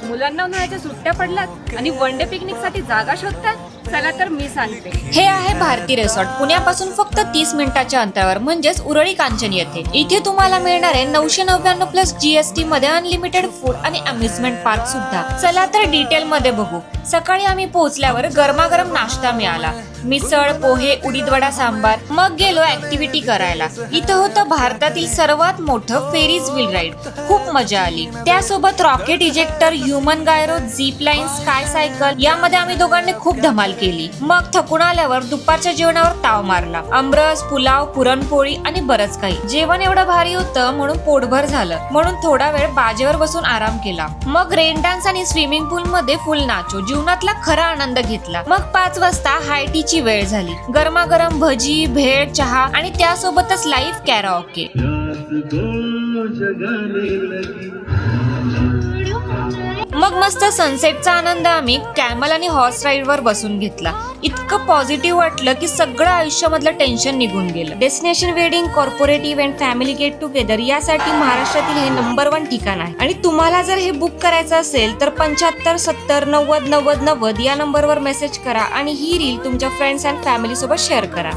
मुलांना उन्हाळ्याच्या सुट्ट्या पडल्यात आणि वन डे पिकनिक साठी जागा शोधतात? चला तर मी सांगते. हे आहे भारती रिसॉर्ट, पुण्यापासून फक्त 30 मिनिटाच्या अंतरावर, म्हणजेच उरळी कांचन येथे. इथे तुम्हाला मिळणार आहे 999 प्लस GST मध्ये अनलिमिटेड फूड आणि अम्युजमेंट पार्क सुद्धा. चला तर डिटेल मध्ये बघू. सकाळी आम्ही पोहोचल्यावर गरमागरम नाश्ता मिळाला, मिसळ, पोहे, उडीदवडा, सांबार. मग गेलो ऍक्टिव्हिटी करायला. इथं होतं भारतातील सर्वात मोठं फेरीज व्हील राईड. खूप मजा आली. त्यासोबत rocket ejector, human gyro, zip line, sky cycle यामध्ये आम्ही दोघांनी खूप धमाल केली. मग थकून आल्यावर दुपारच्या जेवणावर ताव मारला. आमरस, पुलाव, पुरणपोळी आणि बरंच काही. जेवण एवढं भारी होतं म्हणून पोटभर झालं, म्हणून थोडा वेळ बाजेवर बसून आराम केला. मग रेन डान्स आणि स्विमिंग पूल मध्ये फुल नाचो, जीवनातला खरा आनंद घेतला. मग 5 वाजता हाय टीची वेळ झाली. गरमागरम भजी, भेळ, चहा आणि त्यासोबतच लाईव्ह कॅराओके. मग मस्त सनसेटचा आनंद आम्ही कॅमल आणि हॉर्स राईड वर बसून घेतला. इतकं पॉझिटिव्ह वाटलं की सगळं आयुष्यामधलं टेन्शन निघून गेलं. Destination wedding, corporate event, family get together यासाठी महाराष्ट्रातील हे नंबर 1 ठिकाण आहे. आणि तुम्हाला जर हे बुक करायचं असेल तर 75 70 90 90 90 या नंबरवर मेसेज करा आणि ही रील तुमच्या फ्रेंड्स अँड फॅमिली सोबत शेअर करा.